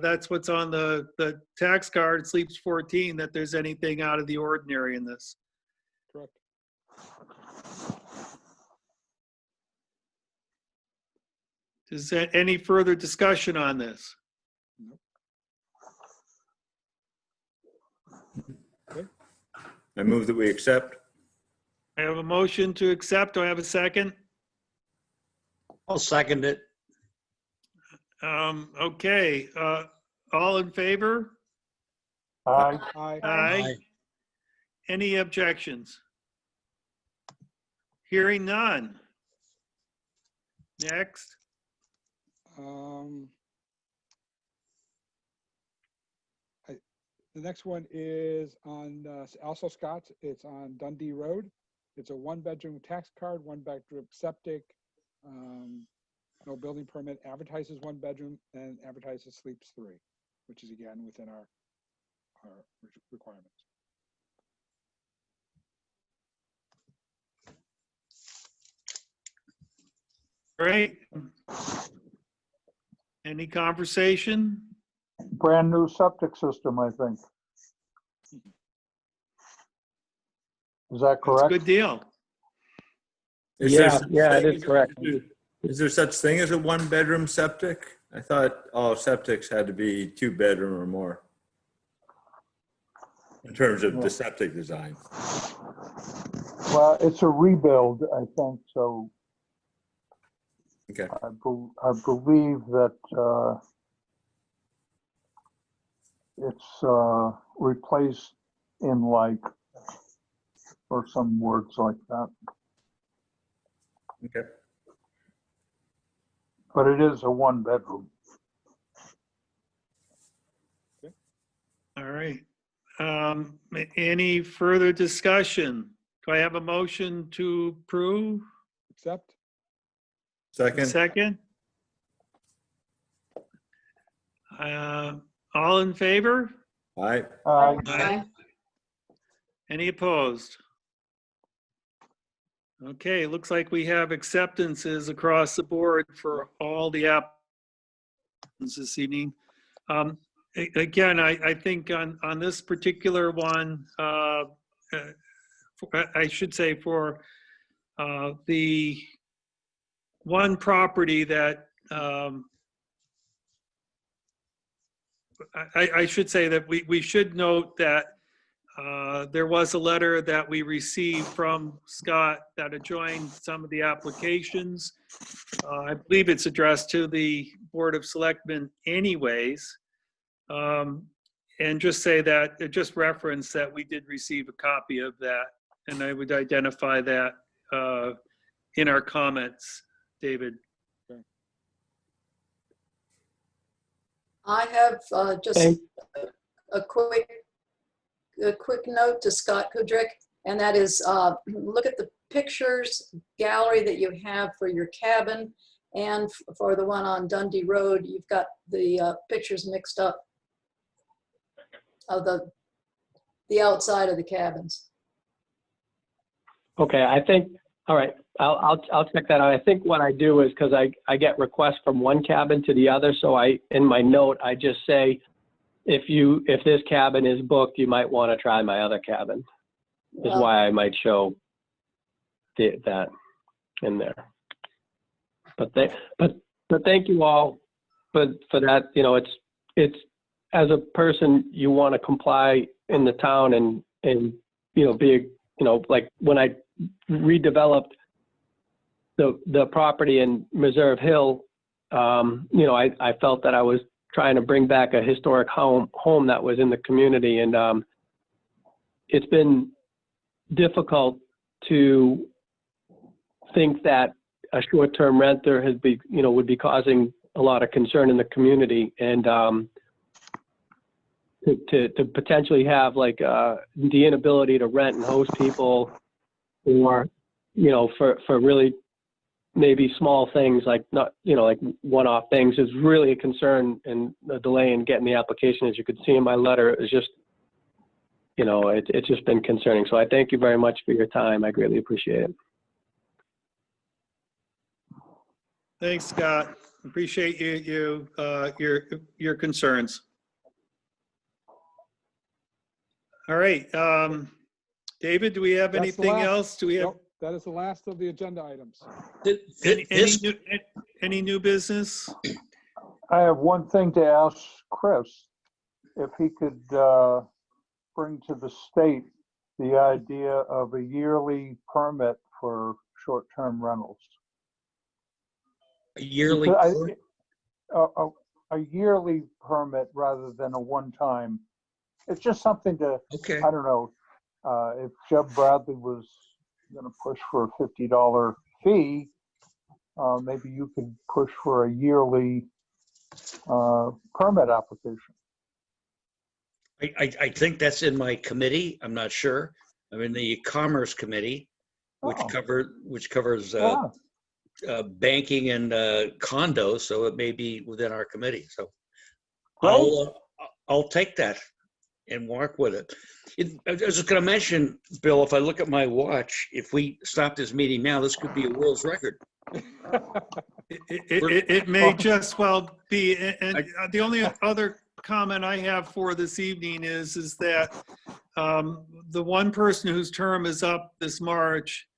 that's what's on the tax card, sleeps 14, that there's anything out of the ordinary in this. Correct. Is there any further discussion on this? I move that we accept. I have a motion to accept. Do I have a second? I'll second it. Okay, all in favor? Aye. Aye. Aye. Any objections? Hearing none. Next. The next one is on, also Scott's, it's on Dundee Road. It's a one-bedroom tax card, one-bedroom septic, no building permit, advertises one bedroom and advertises sleeps 3, which is again within our requirements. Great. Any conversation? Brand new septic system, I think. Is that That's a correct? good deal. Is there Yeah, such yeah, it thing is as- correct. Is there such thing as a one-bedroom septic? I thought all septics had to be 2-bedroom or more. In terms of the septic design. Well, it's a rebuild, I think, so Okay. I believe that it's replaced in like, or some words like that. Okay. But it is a one-bedroom. All right. Any further discussion? Do I have a motion to approve? Accept? Second. Second? All in favor? Aye. Aye. Aye. Any opposed? Okay, looks like we have acceptances across the board for all the applicants this evening. Again, I think on this particular one, I should say for the one property that I should say that we should note that there was a letter that we received from Scott that adjoined some of the applications. I believe it's addressed to the Board of Selectmen anyways. And just say that, just reference that we did receive a copy of that. And I would identify that in our comments, David. I have just Thank- a quick note to Scott Kudrick, and that is look at the pictures gallery that you have for your cabin and for the one on Dundee Road. You've got the pictures mixed up of the outside of the cabins. Okay, I think, all right, I'll check that out. I think what I do is, because I get requests from one cabin to the other, so in my note, I just say, if this cabin is booked, you might want to try my other cabin, is why I might show that in there. But thank you all for that. You know, it's as a person, you want to comply in the town and you know, be, you know, like when I redeveloped the property in Reserve Hill, you know, I felt that I was trying to bring back a historic home that was in the community. And it's been difficult to think that a short-term renter would be causing a lot of concern in the community. And to potentially have like the inability to rent and host people, or, you know, for really maybe small things like not, you know, like one-off things is really a concern, and a delay in getting the application, as you could see in my letter, is just, you know, it's just been concerning. So I thank you very much for your time. I greatly appreciate it. Thanks, Scott. Appreciate your concerns. All right, David, do we have That's the anything last. else? Do we have Nope, that is the last of the agenda items. any new business? I have one thing to ask Chris, if he could bring to the state the idea of a yearly permit for short-term rentals. A yearly, Because a yearly permit rather than a one-time. It's just something to, okay. I don't know, if Jeb Bradley was gonna push for a $50 fee, maybe you could push for a yearly permit application. I think that's in my committee. I'm not sure. I'm in the Commerce Committee, which covers banking and condos, so it may be within our committee. So I'll take that and work with it. I was just going to mention, Bill, if I look at my watch, if we stop this meeting now, this could be a world's record. It may just well be. And the only other comment I have for this evening is that the one person whose term is up this March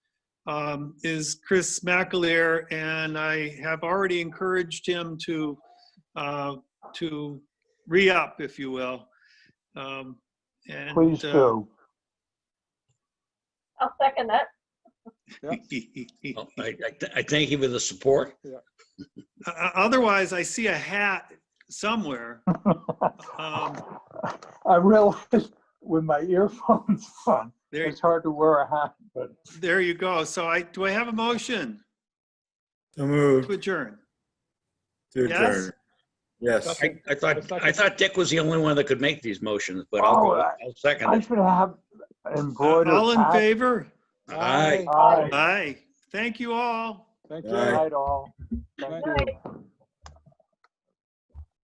is Chris McAleer, and I have already encouraged him to re-up, if you will. And, Please do. I'll second that. Well, I thank you for the support. Otherwise, I see a hat somewhere. I realized with my earphones on, it's hard to wear a hat, but. There you go. So do I have a motion So moved to adjourn? to Yes? adjourn. Yes. I thought Dick was the only one that could make these motions, but I'll second I it. should have embroidered. All in hat. favor? Aye. Aye. Aye. Thank you all. Thank Good you. night, all. Thank Good you. night.